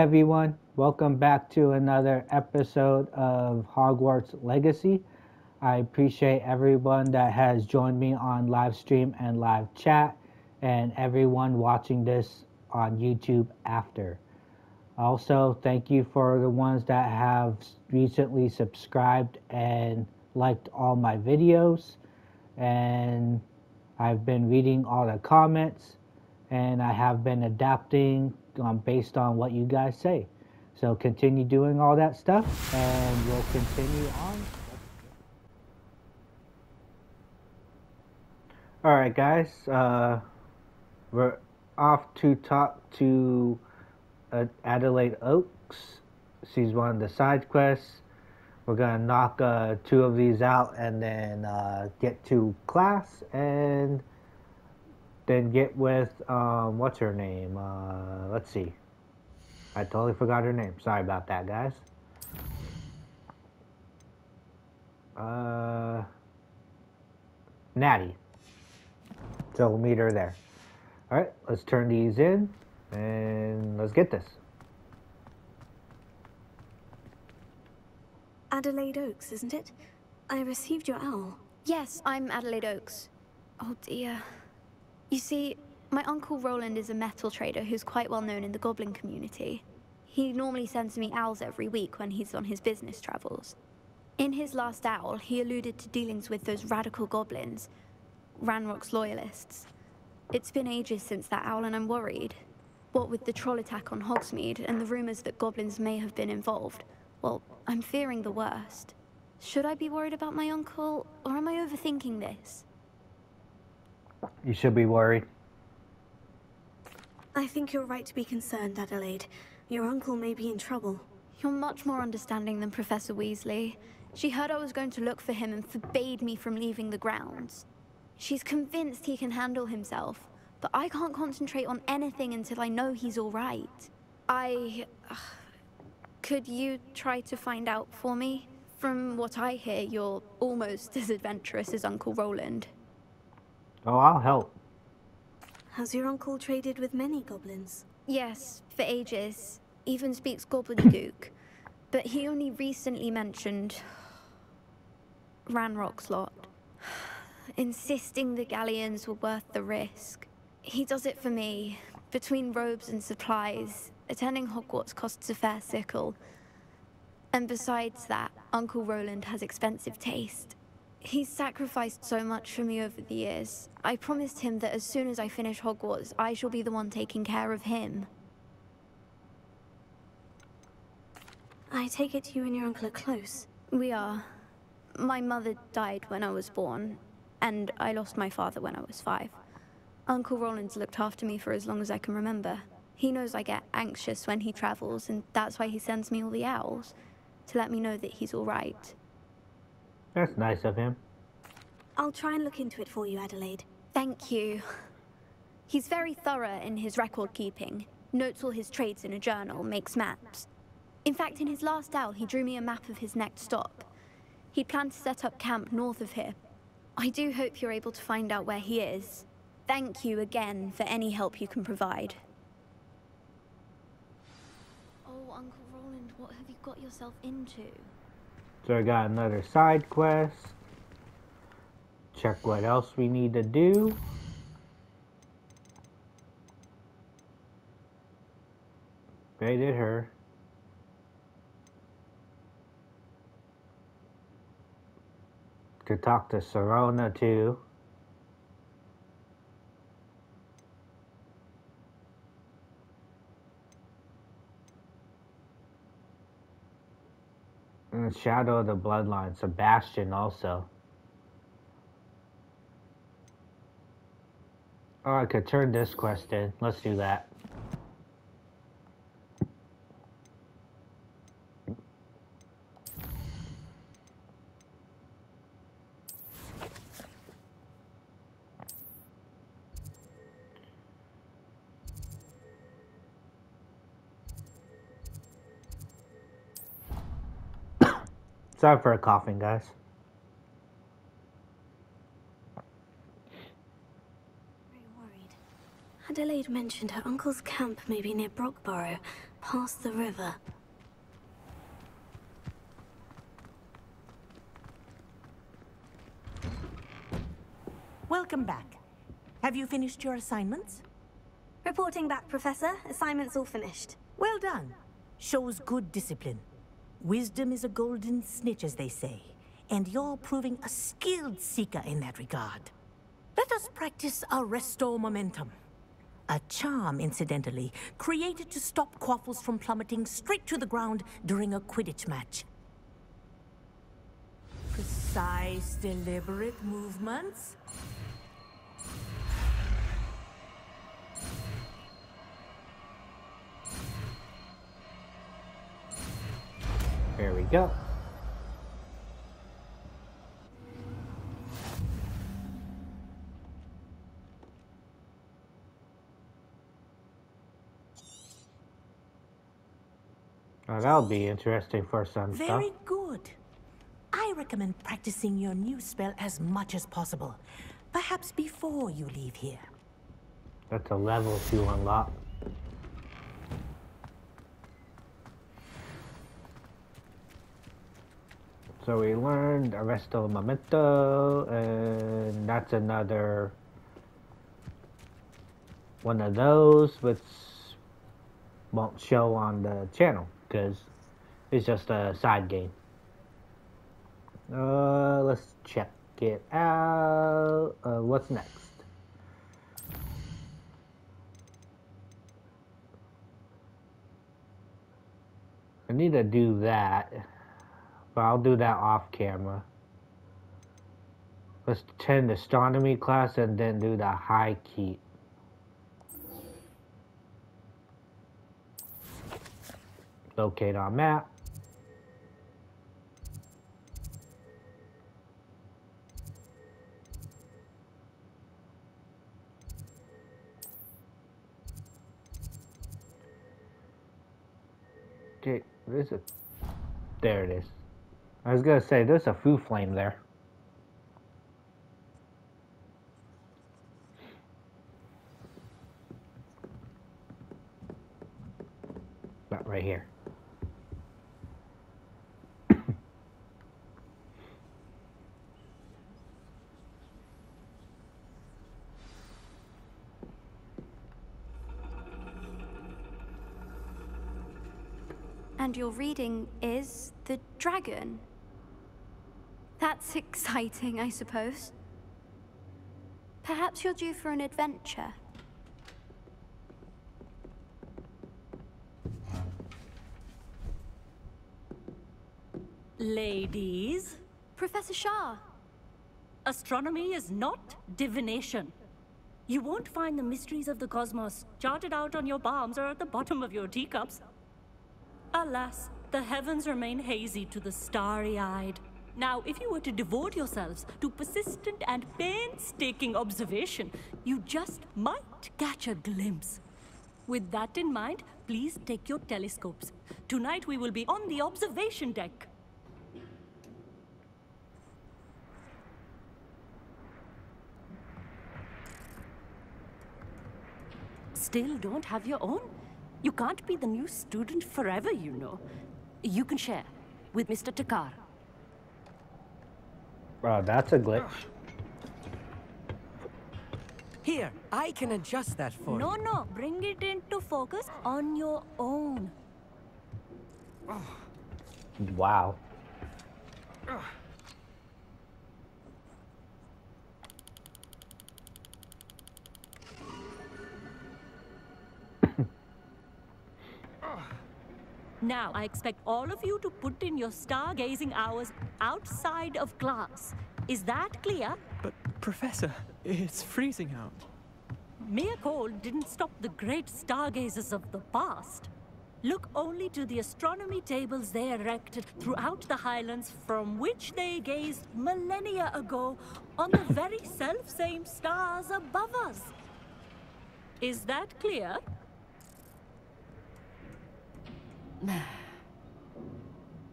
everyone, welcome back to another episode of Hogwarts Legacy. I appreciate everyone that has joined me on live stream and live chat, and everyone watching this on YouTube after. Also, thank you for the ones that have recently subscribed and liked all my videos. And I've been reading all the comments, and I have been adapting based on what you guys say. So continue doing all that stuff, and we'll continue on. Alright guys, we're off to talk to Adelaide Oaks. She's one of the side quests. We're gonna knock two of these out and then get to class and then get with what's her name? Let's see. I totally forgot her name. Sorry about that, guys. Natty. So we'll meet her there. Alright, let's turn these in and let's get this. Adelaide Oaks, isn't it? I received your owl. Yes, I'm Adelaide Oaks. Oh dear. You see, my Uncle Roland is a metal trader who's quite well known in the goblin community. He normally sends me owls every week when he's on his business travels. In his last owl, he alluded to dealings with those radical goblins, Ranrock's loyalists. It's been ages since that owl and I'm worried. What with the troll attack on Hogsmeade and the rumors that goblins may have been involved, well, I'm fearing the worst. Should I be worried about my uncle, or am I overthinking this? You should be worried. I think you're right to be concerned, Adelaide. Your uncle may be in trouble. You're much more understanding than Professor Weasley. She heard I was going to look for him and forbade me from leaving the grounds. She's convinced he can handle himself, but I can't concentrate on anything until I know he's all right. Could you try to find out for me? From what I hear, you're almost as adventurous as Uncle Roland. Oh, I'll help. Has your uncle traded with many goblins? Yes, for ages. Even speaks gobbledygook. But he only recently mentioned Ranrock's lot. Insisting the galleons were worth the risk. He does it for me. Between robes and supplies, attending Hogwarts costs a fair sickle. And besides that, Uncle Roland has expensive taste. He's sacrificed so much for me over the years. I promised him that as soon as I finish Hogwarts, I shall be the one taking care of him. I take it you and your uncle are close. We are. My mother died when I was born, and I lost my father when I was 5. Uncle Roland's looked after me for as long as I can remember. He knows I get anxious when he travels, and that's why he sends me all the owls, to let me know that he's all right. That's nice of him. I'll try and look into it for you, Adelaide. Thank you. He's very thorough in his record keeping, notes all his trades in a journal, makes maps. In fact, in his last owl, he drew me a map of his next stop. He planned to set up camp north of here. I do hope you're able to find out where he is. Thank you again for any help you can provide. Oh, Uncle Roland, what have you got yourself into? So I got another side quest. Check what else we need to do. Baited her. To talk to Serona too. And Shadow of the Bloodline, Sebastian also. Oh, I could turn this quest in. Let's do that. Sorry for coughing, guys. Very worried. Adelaide mentioned her uncle's camp may be near Brockborough, past the river. Welcome back. Have you finished your assignments? Reporting back, Professor. Assignment's all finished. Well done. Shows good discipline. Wisdom is a golden snitch, as they say, and you're proving a skilled seeker in that regard. Let us practice Arresto Momentum. A charm, incidentally, created to stop quaffles from plummeting straight to the ground during a Quidditch match. Precise, deliberate movements. There we go. Now that'll be interesting for some stuff. Very good. I recommend practicing your new spell as much as possible. Perhaps before you leave here. That's a level to unlock. So we learned Arresto Momento, and that's another one of those which won't show on the channel because it's just a side game. Let's check it out. What's next? I need to do that. But I'll do that off camera. Let's attend the astronomy class and then do the high keep. Locate on map. Okay, there's a... There it is. I was gonna say, there's a foo flame there. Not right here. And your reading is the dragon. That's exciting, I suppose. Perhaps you're due for an adventure. Ladies, Professor Shah. astronomy is not divination. You won't find the mysteries of the cosmos charted out on your palms or at the bottom of your teacups. Alas, the heavens remain hazy to the starry-eyed. Now, if you were to devote yourselves to persistent and painstaking observation, you just might catch a glimpse. With that in mind, please take your telescopes. Tonight we will be on the observation deck. Still don't have your own? You can't be the new student forever, you know. You can share with Mr. Takar. Wow, that's a glitch. Here, I can adjust that for you. No, bring it into focus on your own. Wow. Now, I expect all of you to put in your stargazing hours outside of class. Is that clear? But, Professor, it's freezing out. Mere cold didn't stop the great stargazers of the past. Look only to the astronomy tables they erected throughout the Highlands from which they gazed millennia ago on the very self-same stars above us. Is that clear?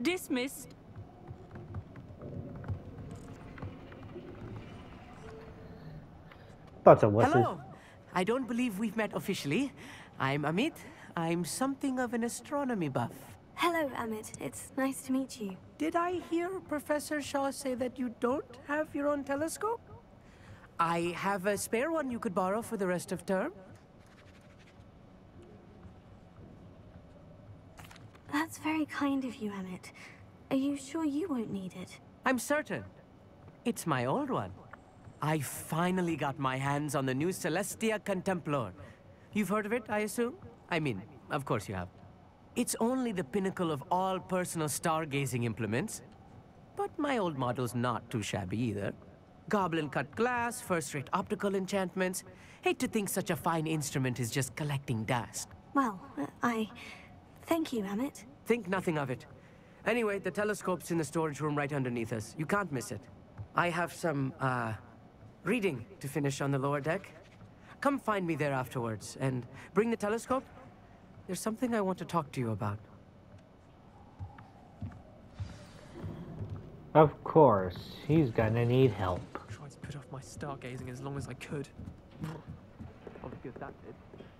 Dismissed. Thoughts of what's Hello. I don't believe we've met officially. I'm Amit. I'm something of an astronomy buff. Hello, Amit. It's nice to meet you. Did I hear Professor Shaw say that you don't have your own telescope? I have a spare one you could borrow for the rest of term. That's very kind of you, Amit. Are you sure you won't need it? I'm certain. It's my old one. I finally got my hands on the new Celestia Contemplar. You've heard of it, I assume? I mean, of course you have. It's only the pinnacle of all personal stargazing implements. But my old model's not too shabby either. Goblin-cut glass, first-rate optical enchantments. Hate to think such a fine instrument is just collecting dust. Well, thank you, Amit. Think nothing of it. Anyway, the telescope's in the storage room right underneath us. You can't miss it. I have some, reading to finish on the lower deck. Come find me there afterwards, and bring the telescope. There's something I want to talk to you about. Of course, he's gonna need help. Tried to put off my stargazing as long as I could. Not as good as that did.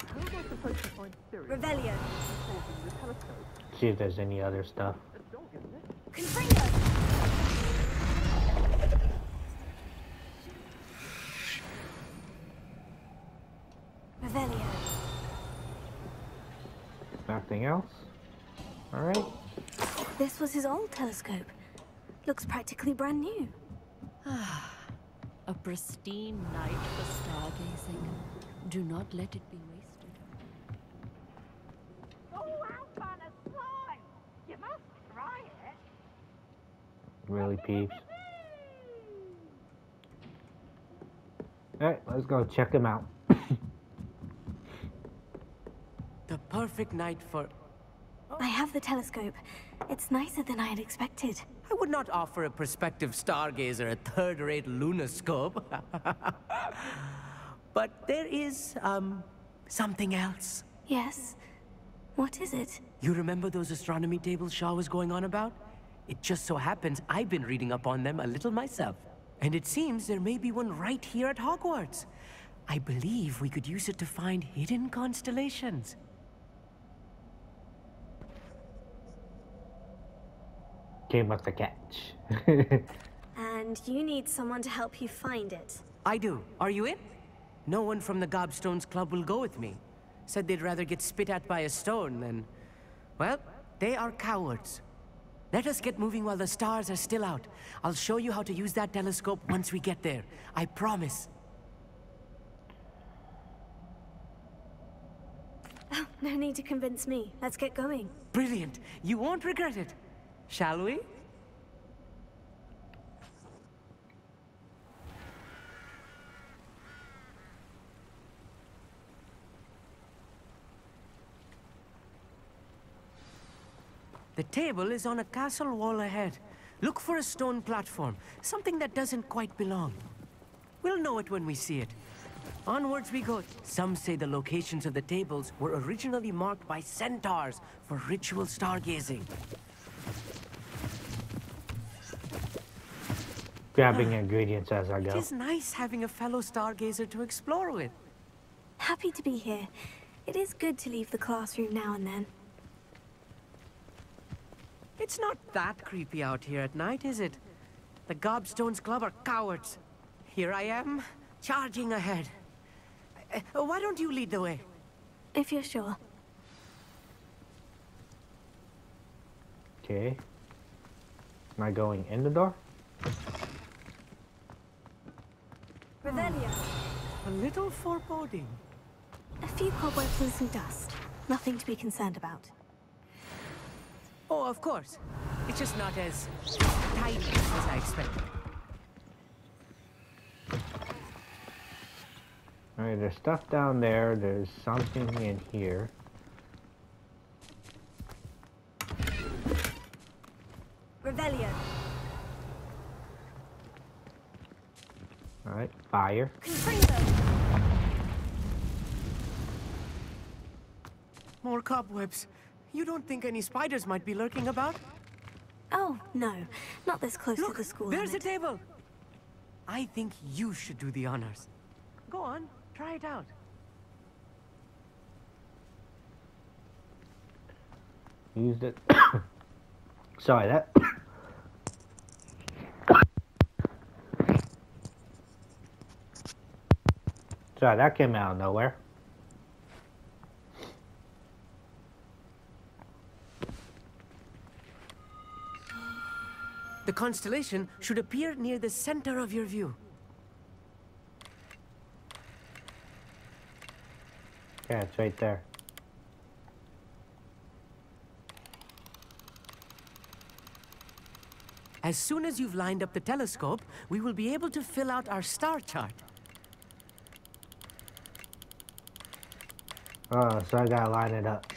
How am I supposed to find Sirius? Revelio. Holding the telescope? See if there's any other stuff. A dog, isn't it? Confringo! Revelio. Nothing else? Alright. This was his old telescope. Looks practically brand new. A pristine night for stargazing. Do not let it be wasted. Oh, out on a slime! You must try it. Really, peeps. Alright, let's go check him out. The perfect night for... I have the telescope. It's nicer than I had expected. I would not offer a prospective stargazer a third-rate lunoscope. But there is, something else. Yes. What is it? You remember those astronomy tables Shaw was going on about? It just so happens I've been reading up on them a little myself. And it seems there may be one right here at Hogwarts. I believe we could use it to find hidden constellations. Came with the catch. And you need someone to help you find it. I do. Are you in? No one from the Gobstones Club will go with me. Said they'd rather get spit at by a stone than... Well, they are cowards. Let us get moving while the stars are still out. I'll show you how to use that telescope once we get there. I promise. Oh, no need to convince me. Let's get going. Brilliant. You won't regret it. Shall we? The table is on a castle wall ahead. Look for a stone platform, something that doesn't quite belong. We'll know it when we see it. Onwards we go. Some say the locations of the tables were originally marked by centaurs for ritual stargazing. Grabbing ingredients as I go. It is nice having a fellow stargazer to explore with. Happy to be here. It is good to leave the classroom now and then. It's not that creepy out here at night, is it? The Gobstones Club are cowards. Here I am, charging ahead. Why don't you lead the way? If you're sure. Okay. Am I going in the door? Revelio. A little foreboding. A few cobwebs and some dust. Nothing to be concerned about. Oh, of course. It's just not as tight as I expected. Alright, there's stuff down there. There's something in here. Revelio. Alright, fire. Confringo. More cobwebs. You don't think any spiders might be lurking about? Oh, no. Not this close Look, to the school. there's a limit. table. I think you should do the honors. Go on, try it out. Used it. Sorry, that. Sorry, that came out of nowhere. The constellation should appear near the center of your view. Yeah, it's right there. As soon as you've lined up the telescope, we will be able to fill out our star chart. Oh, so I gotta line it up.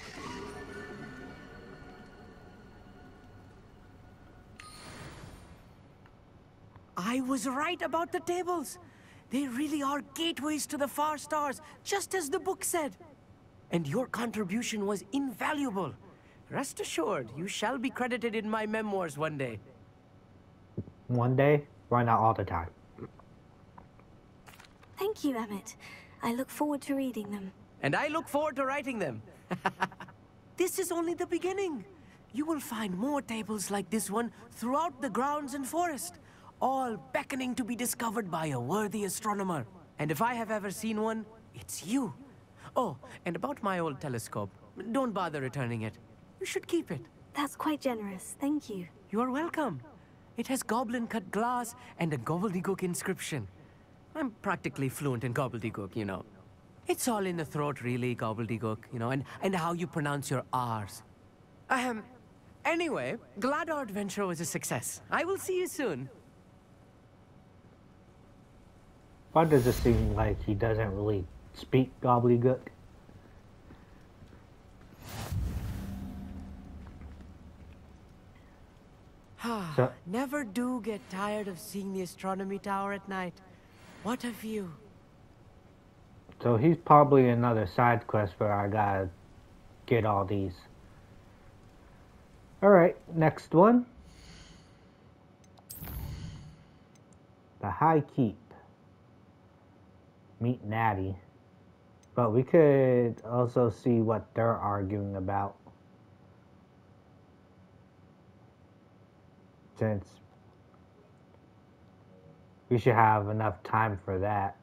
I was right about the tables. They really are gateways to the far stars, just as the book said. And your contribution was invaluable. Rest assured, you shall be credited in my memoirs one day. One day? Why not all the time? Thank you, Emmett. I look forward to reading them. And I look forward to writing them. This is only the beginning. You will find more tables like this one throughout the grounds and forest, all beckoning to be discovered by a worthy astronomer. And if I have ever seen one, it's you. Oh, and about my old telescope, don't bother returning it. You should keep it. That's quite generous. Thank you. You are welcome. It has goblin-cut glass and a gobbledygook inscription. I'm practically fluent in gobbledygook, you know. It's all in the throat, really, gobbledygook, you know, and how you pronounce your R's. Anyway, glad our adventure was a success. I will see you soon. Why does it seem like he doesn't really speak gobbledygook? So, Never do get tired of seeing the astronomy tower at night. What a view. so he's probably another side quest where I gotta get all these. Alright, next one. The High Keep. Meet Natty. But we could also see what they're arguing about. Since we should have enough time for that.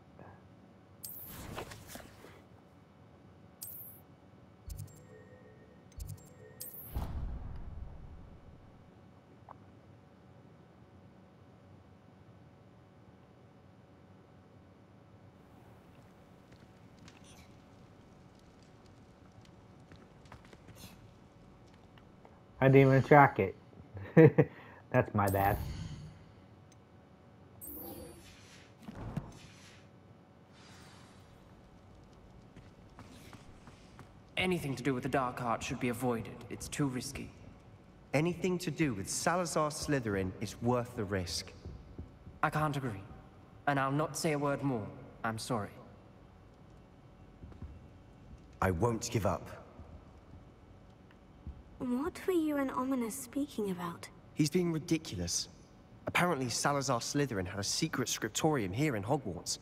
I didn't even track it. That's my bad. Anything to do with the dark art should be avoided. It's too risky. Anything to do with Salazar Slytherin is worth the risk. I can't agree. And I'll not say a word more. I'm sorry. I won't give up. What were you and Ominous speaking about? He's being ridiculous. Apparently Salazar Slytherin had a secret scriptorium here in Hogwarts.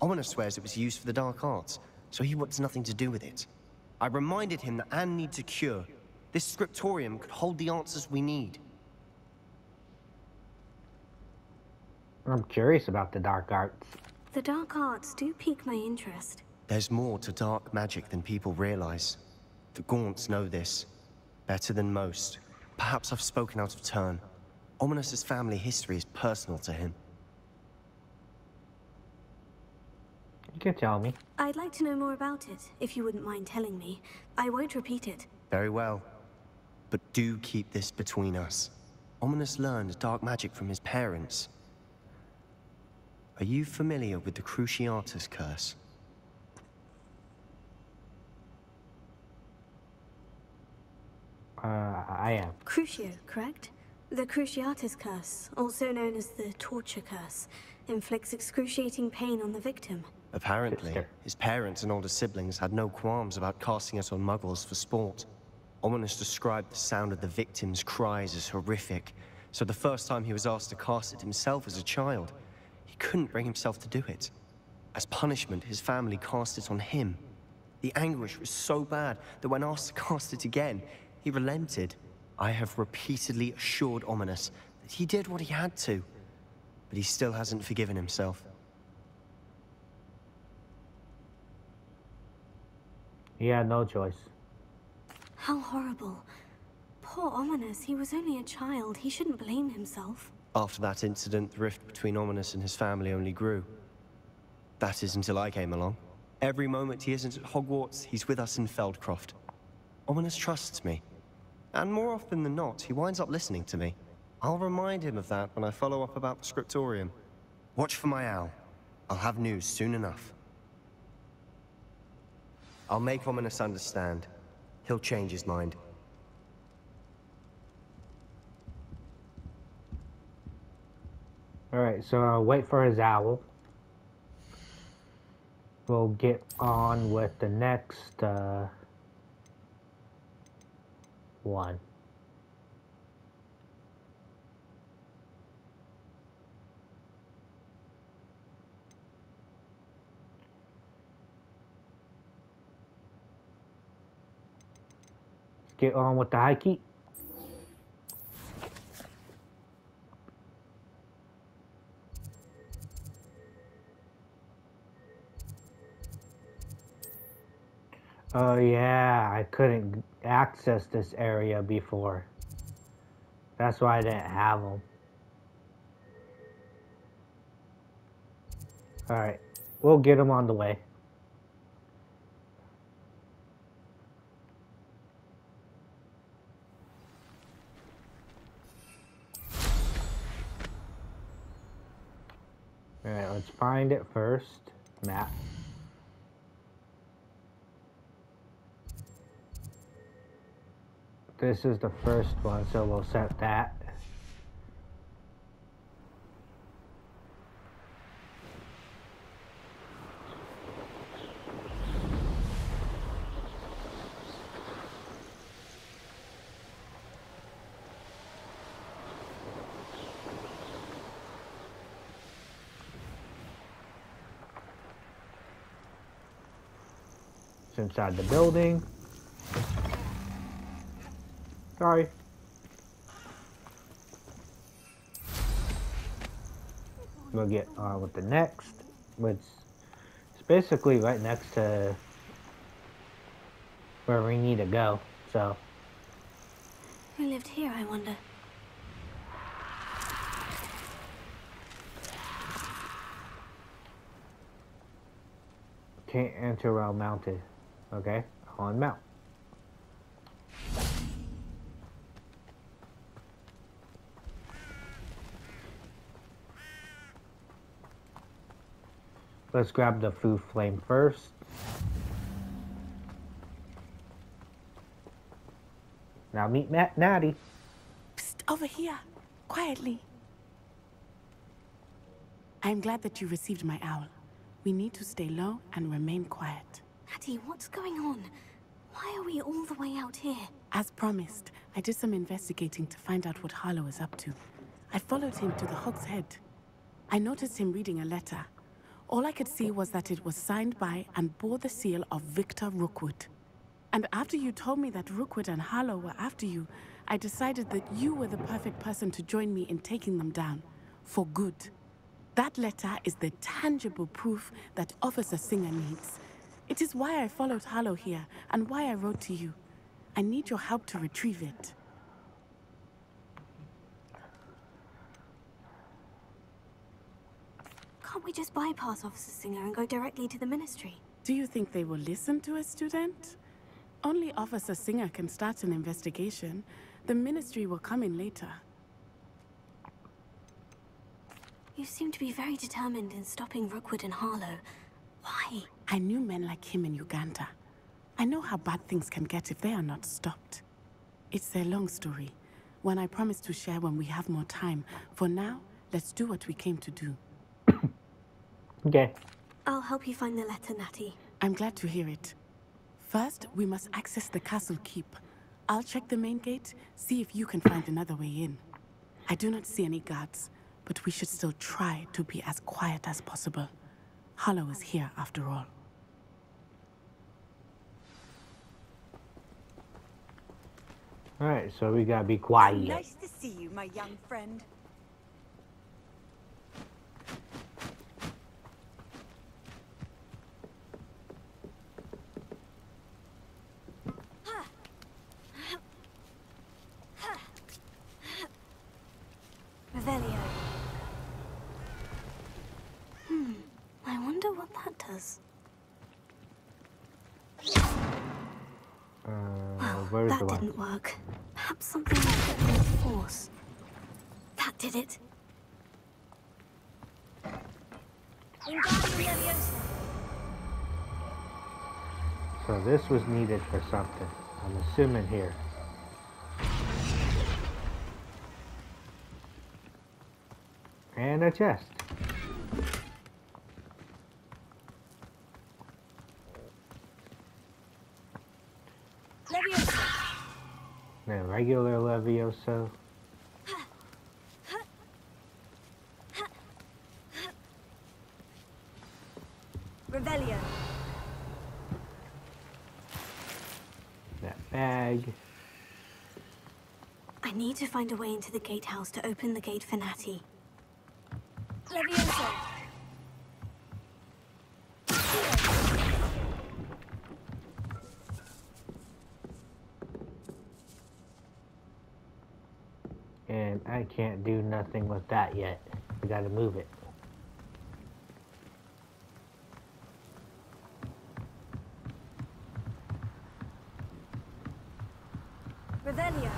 Ominous swears it was used for the dark arts, so he wants nothing to do with it. I reminded him that Anne needs a cure. This scriptorium could hold the answers we need. I'm curious about the dark arts. The dark arts do pique my interest. There's more to dark magic than people realize. The Gaunts know this. Better than most. Perhaps I've spoken out of turn. Ominous's family history is personal to him. You can tell me. I'd like to know more about it, if you wouldn't mind telling me. I won't repeat it. Very well. But do keep this between us. Ominous learned dark magic from his parents. Are you familiar with the Cruciatus curse? I am. Crucio, correct? The Cruciatus curse, also known as the torture curse, inflicts excruciating pain on the victim. Apparently, his parents and older siblings had no qualms about casting it on muggles for sport. Ominous described the sound of the victim's cries as horrific, so the first time he was asked to cast it himself as a child, he couldn't bring himself to do it. As punishment, his family cast it on him. The anguish was so bad that when asked to cast it again, He relented. I have repeatedly assured Ominous that he did what he had to, but he still hasn't forgiven himself. He had no choice. How horrible. Poor Ominous, he was only a child. He shouldn't blame himself. After that incident, the rift between Ominous and his family only grew. That is until I came along. Every moment he isn't at Hogwarts, he's with us in Feldcroft. Ominous trusts me. And more often than not, he winds up listening to me. I'll remind him of that when I follow up about the scriptorium. Watch for my owl. I'll have news soon enough. I'll make Ominous understand. He'll change his mind. Alright, so I'll wait for his owl. We'll get on with the next one. Let's get on with the high key. Oh yeah, I couldn't access this area before. That's why I didn't have them. Alright, we'll get them on the way. Alright, let's find it first. Map. This is the first one, so we'll set that. It's inside the building. Sorry. We'll get on with the next, which is basically right next to where we need to go, so. Who lived here, I wonder? Can't enter while mounted. Okay, on mount. Let's grab the food flame first. Now meet Natty. Psst, over here, quietly. I'm glad that you received my owl. We need to stay low and remain quiet. Natty, what's going on? Why are we all the way out here? As promised, I did some investigating to find out what Harlow is up to. I followed him to the Hog's Head. I noticed him reading a letter. All I could see was that it was signed by and bore the seal of Victor Rookwood. And after you told me that Rookwood and Harlow were after you, I decided that you were the perfect person to join me in taking them down. For good. That letter is the tangible proof that Officer Singer needs. It is why I followed Harlow here, and why I wrote to you. I need your help to retrieve it. Can't we just bypass Officer Singer and go directly to the Ministry? Do you think they will listen to a student? Only Officer Singer can start an investigation. The Ministry will come in later. You seem to be very determined in stopping Rookwood and Harlow. Why? I knew men like him in Uganda. I know how bad things can get if they are not stopped. It's a long story, one I promise to share when we have more time. For now, let's do what we came to do. Okay. I'll help you find the letter, Natty. I'm glad to hear it. First, we must access the castle keep. I'll check the main gate, see if you can find another way in. I do not see any guards, but we should still try to be as quiet as possible. Harlow is here after all. Alright, so we gotta be quiet. Nice to see you, my young friend. Revelio. I wonder what that does. Where's That the one? didn't work. Perhaps something like it with force. That did it. So this was needed for something. I'm assuming here. And a chest. And regular Levioso. Revelio. That bag. I need to find a way into the gatehouse to open the gate for Natty. Levioso. And I can't do nothing with that yet. We gotta move it. Revelio.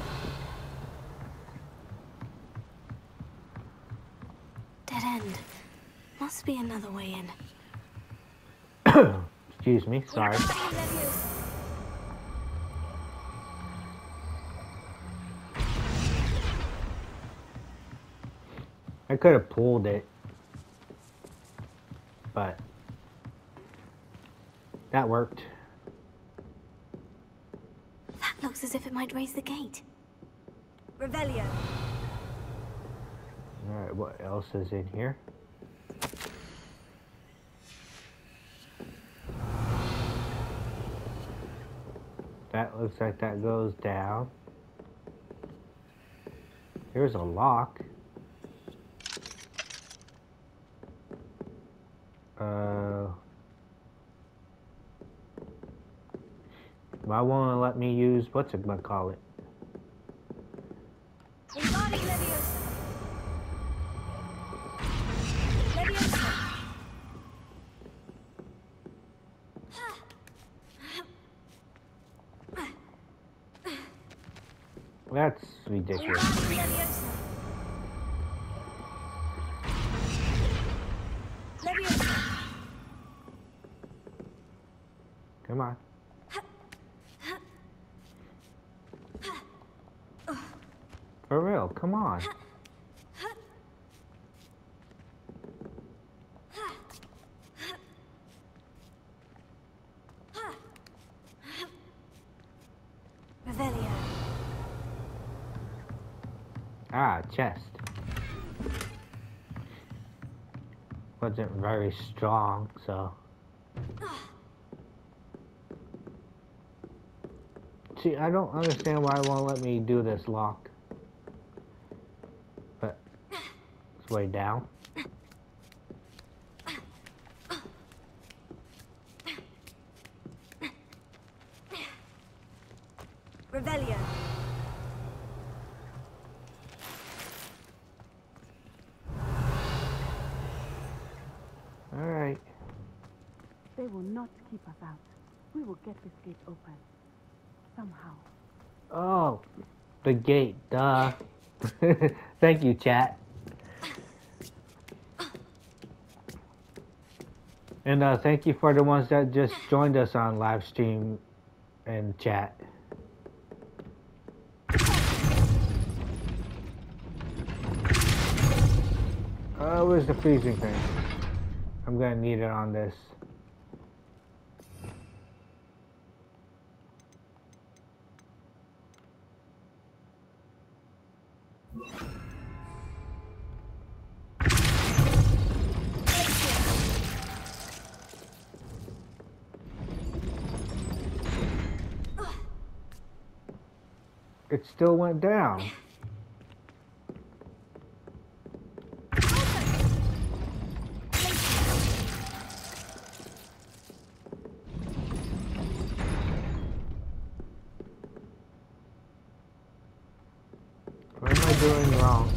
Dead end. Must be another way in. Excuse me, sorry. I could have pulled it, but that worked. That looks as if it might raise the gate. Revelio. Alright, what else is in here? That looks like that goes down. Here's a lock. Why won't it let me use what's it gonna call it? That's ridiculous. Come on. For real, come on. Revelio. Ah, chest. Wasn't very strong, so. See, I don't understand why it won't let me do this lock. But it's way down. Revelio. Alright. They will not keep us out. We will get this gate open. Somehow. Oh, the gate, duh. Thank you, chat. And thank you for the ones that just joined us on live stream and chat. Where's the freezing thing? I'm gonna need it on this. It still went down. What am I doing wrong?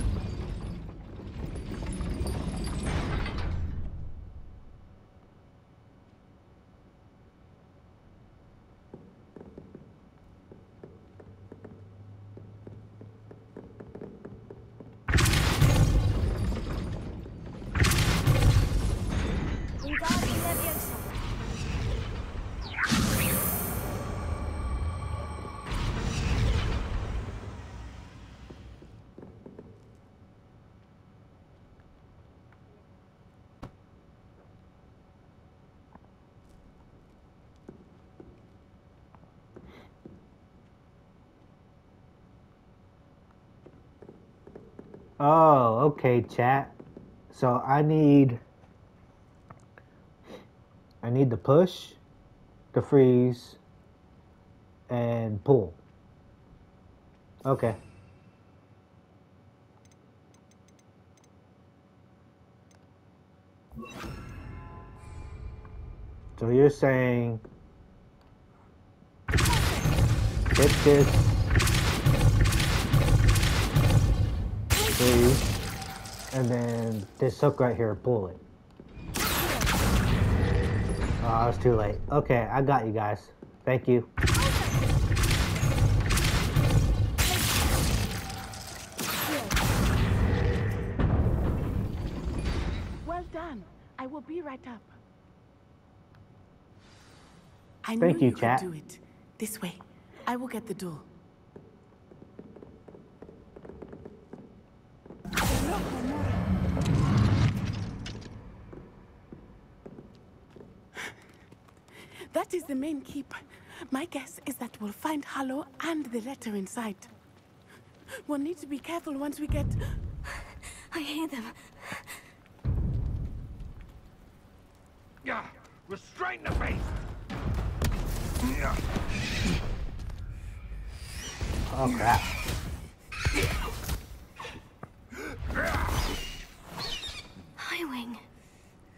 Oh, okay, chat. So I need the push, the freeze, and pull. Okay. So you're saying hit this, freeze, and then this hook right here, pull it. Oh, I was too late. Okay, I got you guys. Thank you. Well done. I will be right up. I Thank knew you, you chat. could do it. This way. I will get the door. That is the main keep. My guess is that we'll find Harlow and the letter inside. We'll need to be careful once we get... I hear them. Yeah, restrain the beast. Yeah. Oh crap. Highwing.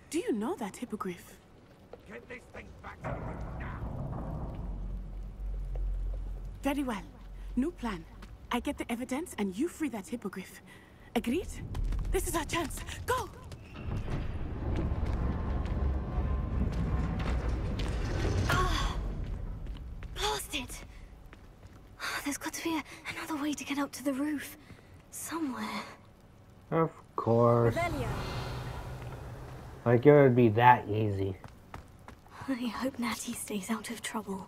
Do you know that hippogriff? Get this thing back to work now. Very well. New plan. I get the evidence and you free that hippogriff. Agreed? This is our chance. Go! Blast it! There's got to be another way to get up to the roof. Somewhere. Of course. Like it would be that easy. I hope Natty stays out of trouble.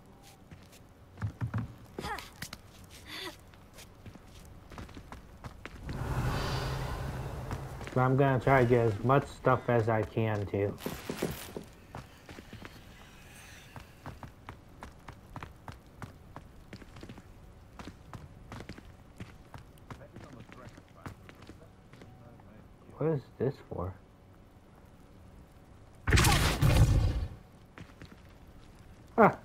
So I'm gonna try to get as much stuff as I can too. What is this for? Ah.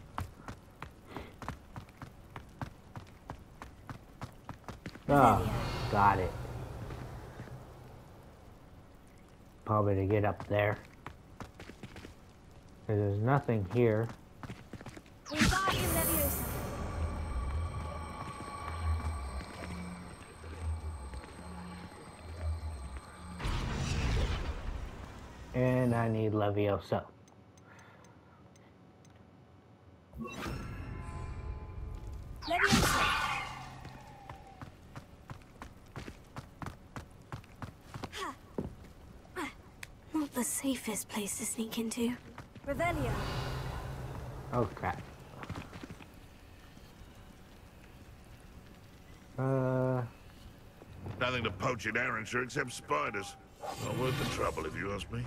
Oh, got it. Probably to get up there. There's nothing here. And I need Leviosa. Not the safest place to sneak into. Revelio. Oh crap. Nothing to poach in Arrowshire except spiders. Not worth the trouble, if you ask me.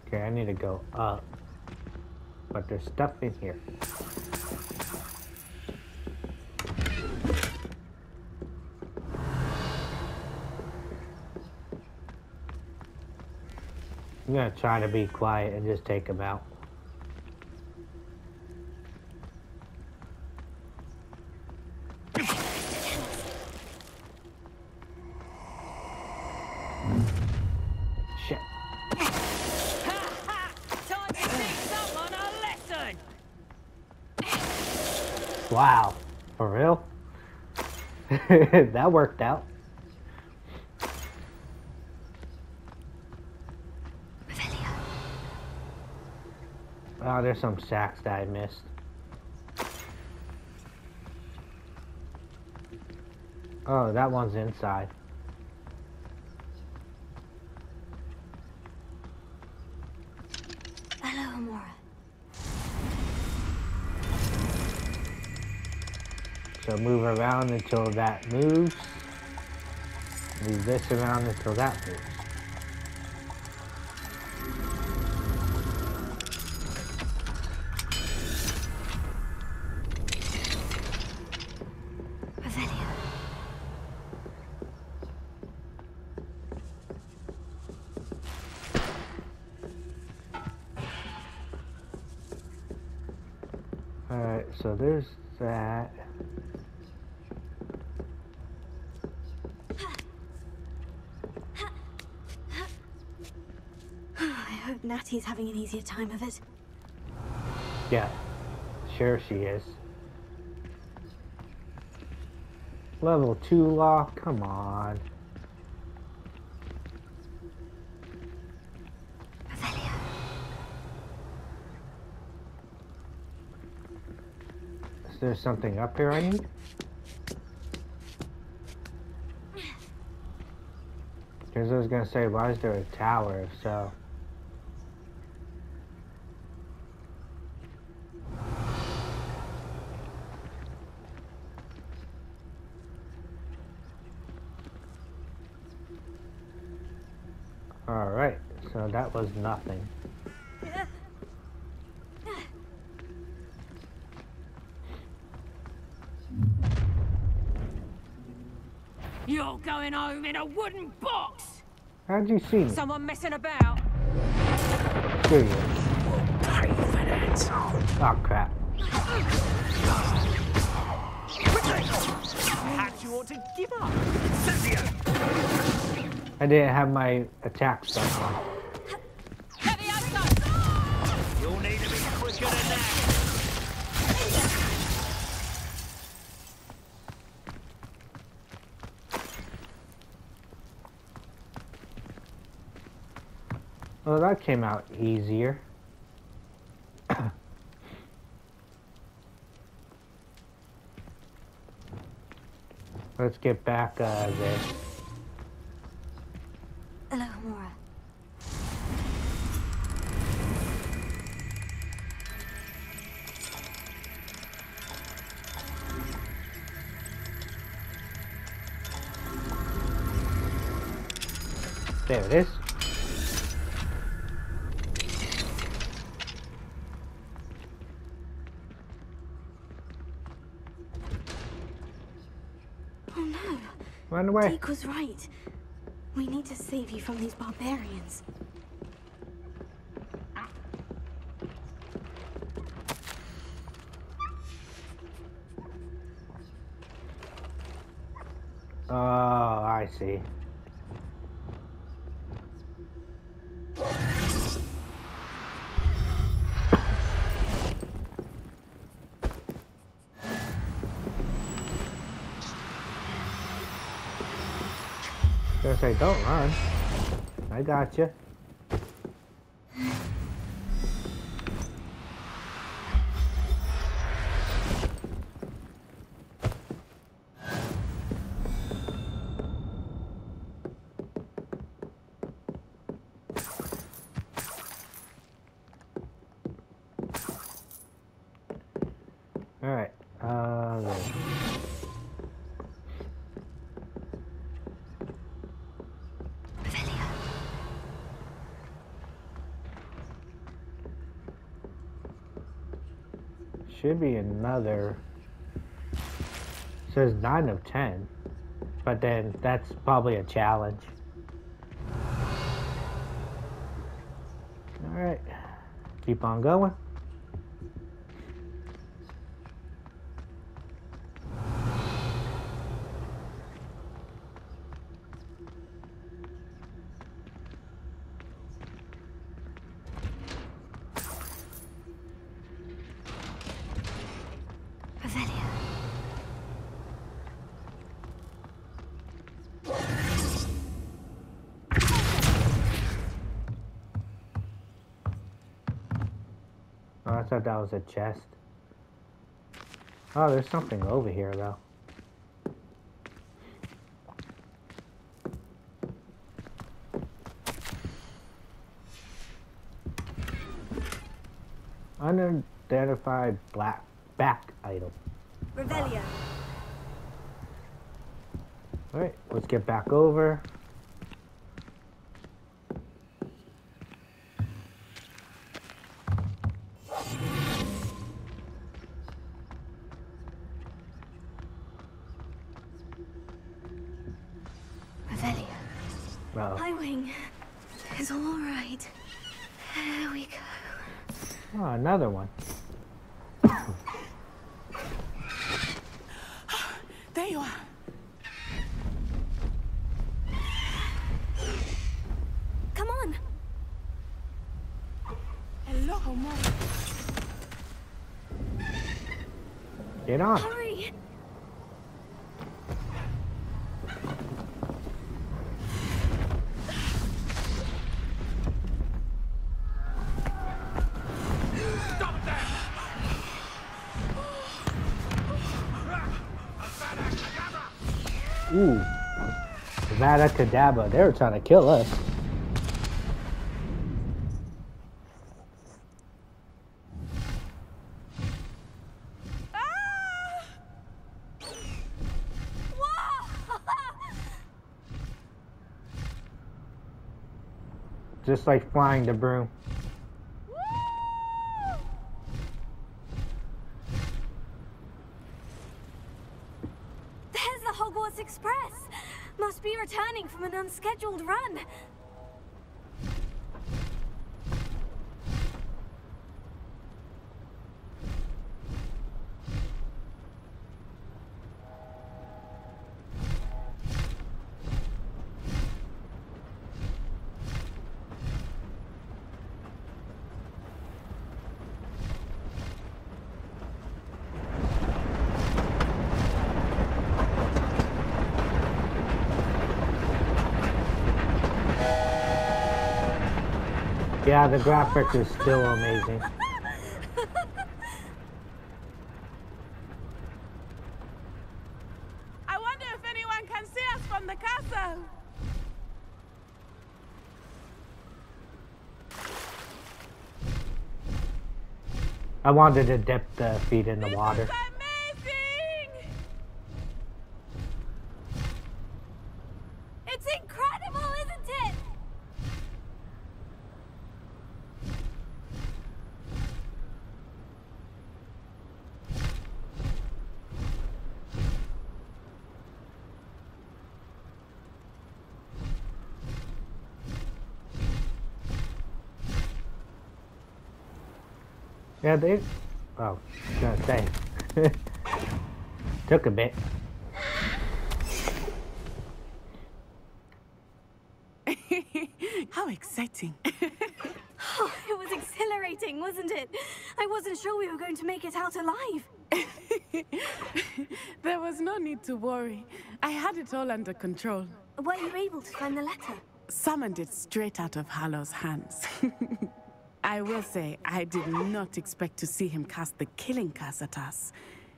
Okay, I need to go up. But there's stuff in here. I'm gonna try to be quiet and just take him out. Shit. Time to teach someone a lesson! Wow. For real? That worked out. Oh, there's some sacks that I missed. Oh, that one's inside. Hello, Amora. So move around until that moves. Move this around until that moves. Alright, so there's that. I hope Natty's having an easier time of it. Yeah, sure she is. Level 2 lock, come on. Is there something up here I need? Because I was gonna say, why is there a tower if so? Alright, so that was nothing. You're going home in a wooden box! How'd you see me? Someone messing about? Screw you. Oh crap. Perhaps you ought to give up. I didn't have my attack stuff on. You'll need to be quicker than that. Well, that came out easier. Let's get back there. Hello, Amora. There it is. Oh no. Run away. Deke was right. We need to save you from these barbarians. Oh, I see. Gonna say, don't run. I got you. All right. There. Should be another. It says 9 of 10, but then that's probably a challenge. Alright. Keep on going. Oh, I thought that was a chest. Oh, there's something over here, though. Unidentified back item. Revelio. Alright, let's get back over. Revelio. Oh. My wing is all right. There we go. Oh, another one. There you are. Come on. Hello, Mom. Get on. Hurry. Ooh. Avada Kedrava. They were trying to kill us. Just like flying the broom. There's the Hogwarts Express. Must be returning from an unscheduled run. Yeah, the graphics is still amazing. I wonder if anyone can see us from the castle. I wanted to dip the feet in the water. Amazing! It's incredible, isn't it? Yeah, they... Oh, I was gonna say. Took a bit. How exciting. Oh, it was exhilarating, wasn't it? I wasn't sure we were going to make it out alive. There was no need to worry. I had it all under control. Were you able to find the letter? Summoned it straight out of Hallow's hands. I will say, I did not expect to see him cast the killing curse at us.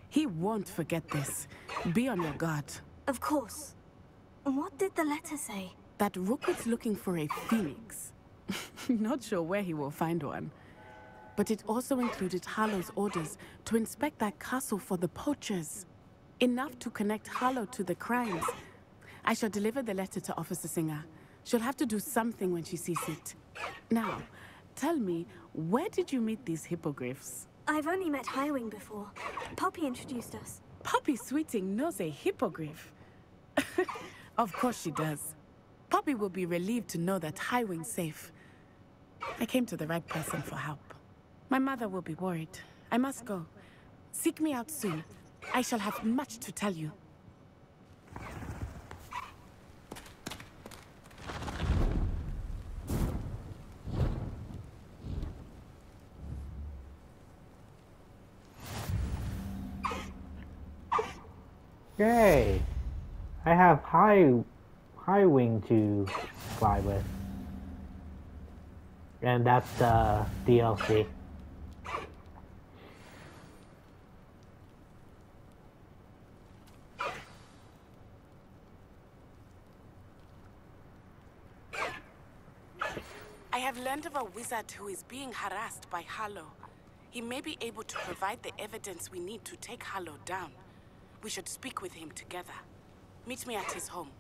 He won't forget this. Be on your guard. Of course. What did the letter say? That Rookwood's looking for a phoenix. Not sure where he will find one. But it also included Hallow's orders to inspect that castle for the poachers. Enough to connect Hallow to the crimes. I shall deliver the letter to Officer Singer. She'll have to do something when she sees it. Now, tell me, where did you meet these hippogriffs? I've only met Highwing before. Poppy introduced us. Poppy Sweeting knows a hippogriff. Of course she does. Poppy will be relieved to know that Highwing's safe. I came to the right person for help. My mother will be worried. I must go. Seek me out soon. I shall have much to tell you. Yay! I have high wing to fly with. And that's the DLC. I have learned of a wizard who is being harassed by Harlow. He may be able to provide the evidence we need to take Harlow down. We should speak with him together. Meet me at his home.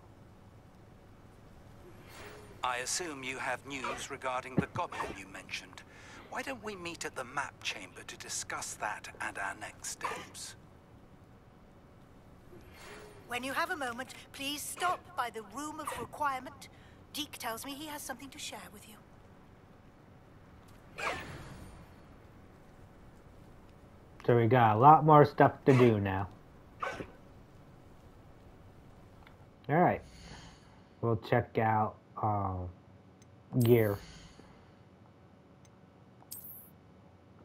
I assume you have news regarding the goblin you mentioned. Why don't we meet at the map chamber to discuss that and our next steps? When you have a moment, please stop by the room of requirement. Deke tells me he has something to share with you. So we got a lot more stuff to do now. Alright. We'll check out gear.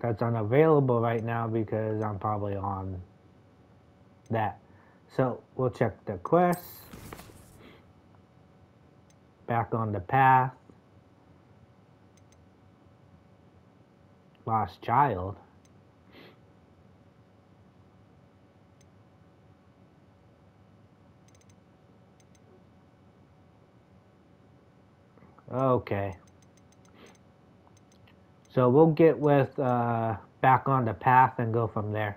That's unavailable right now because I'm probably on that. So we'll check the quests. Back on the path. Lost child. Okay. So we'll get with back on the path and go from there.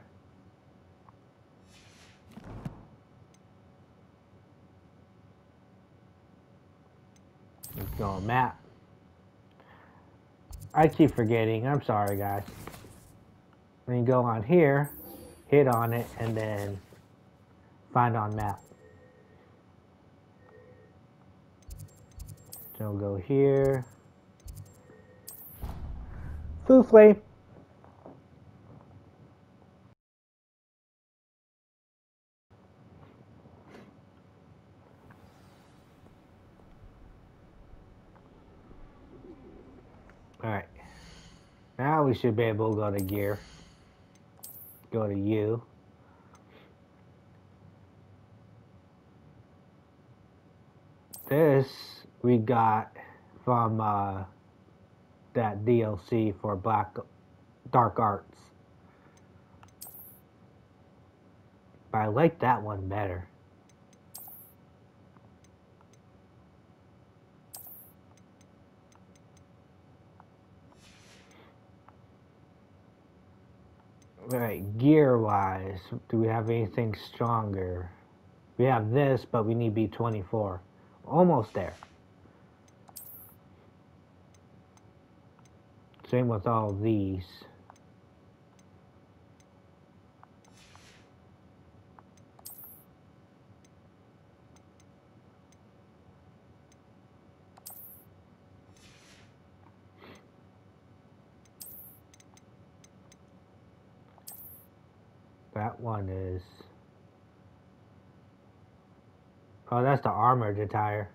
Let's go on map. I keep forgetting. I'm sorry, guys. When you go on here, hit on it, and then find on map. So we'll go here. Food flame. Alright. Now we should be able to go to gear. Go to U. This we got from that DLC for Dark Arts. But I like that one better. Alright, gear-wise, do we have anything stronger? We have this, but we need B24. Almost there. Same with all these. That one is... Oh, that's the armored attire.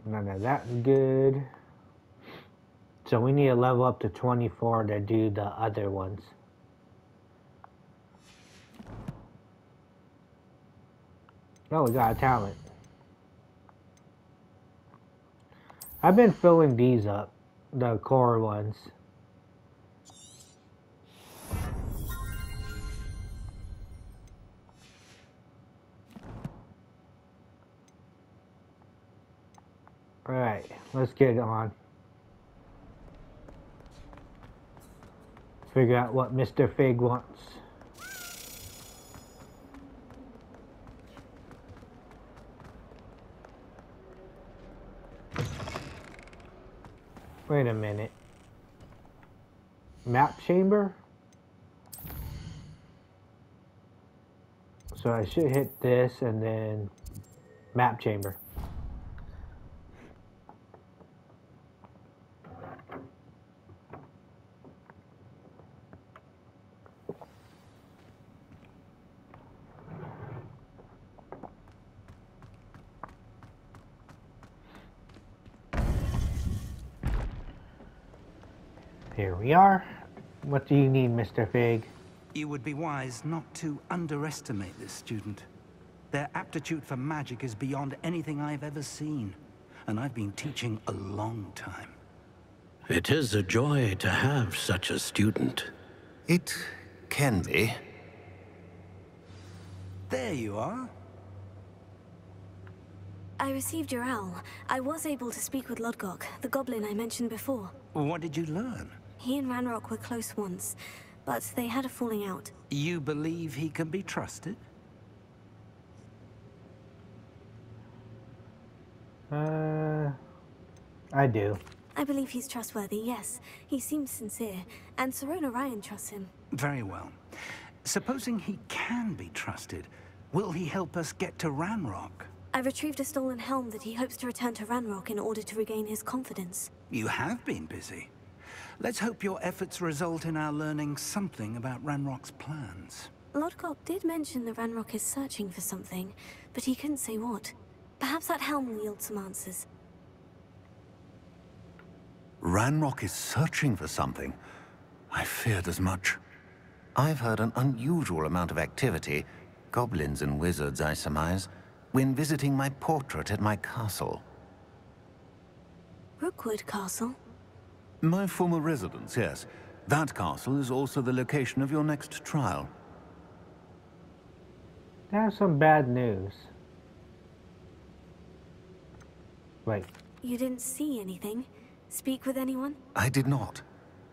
None of that's good. So we need to level up to 24 to do the other ones. Oh, we got a talent. I've been filling these up, the core ones. Alright, let's get on. Figure out what Mr. Fig wants. Wait a minute. Map chamber? So I should hit this and then map chamber. Here we are. What do you need, Mr. Fig? You would be wise not to underestimate this student. Their aptitude for magic is beyond anything I've ever seen, and I've been teaching a long time. It is a joy to have such a student. It can be. There you are. I received your owl. I was able to speak with Lodgok, the goblin I mentioned before. What did you learn? He and Ranrock were close once, but they had a falling out. You believe he can be trusted? I do. I believe he's trustworthy, yes. He seems sincere, and Serona Ryan trusts him. Very well. Supposing he can be trusted, will he help us get to Ranrock? I retrieved a stolen helm that he hopes to return to Ranrock in order to regain his confidence. You have been busy. Let's hope your efforts result in our learning something about Ranrock's plans. Lodgok did mention that Ranrock is searching for something, but he couldn't say what. Perhaps that helm will yield some answers. Ranrock is searching for something. I feared as much. I've heard an unusual amount of activity, goblins and wizards, I surmise, when visiting my portrait at my castle. Rookwood Castle? My former residence, yes. That castle is also the location of your next trial. There's some bad news. Wait. You didn't see anything? Speak with anyone? I did not.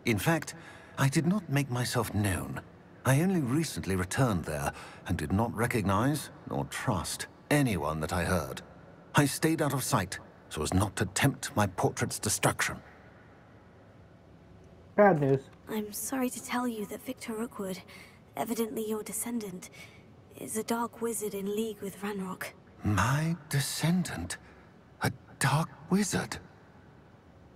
In fact, I did not make myself known. I only recently returned there and did not recognize nor trust anyone that I heard. I stayed out of sight so as not to tempt my portrait's destruction. Bad news. I'm sorry to tell you that Victor Rookwood, evidently your descendant, is a dark wizard in league with Ranrock. My descendant? A dark wizard?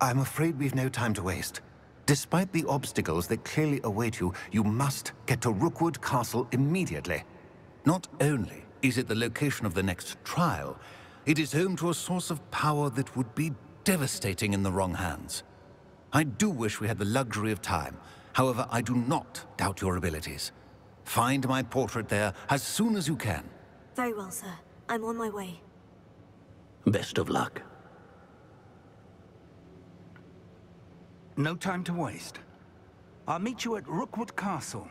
I'm afraid we've no time to waste. Despite the obstacles that clearly await you, you must get to Rookwood Castle immediately. Not only is it the location of the next trial, it is home to a source of power that would be devastating in the wrong hands. I do wish we had the luxury of time. However, I do not doubt your abilities. Find my portrait there as soon as you can. Very well, sir. I'm on my way. Best of luck. No time to waste. I'll meet you at Rookwood Castle.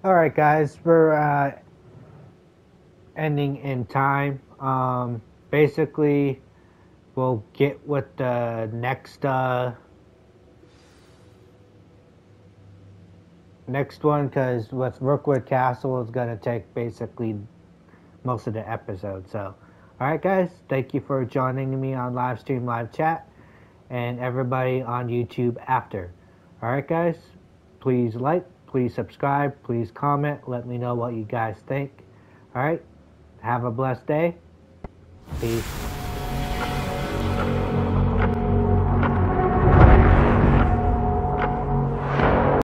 All right, guys, we're ending in time. Basically, we'll get with the next one, because with Rookwood Castle, it's gonna take basically most of the episode. So, all right, guys, thank you for joining me on live stream, live chat, and everybody on YouTube after. All right, guys, please like. Please subscribe, please comment, let me know what you guys think. Alright, have a blessed day. Peace.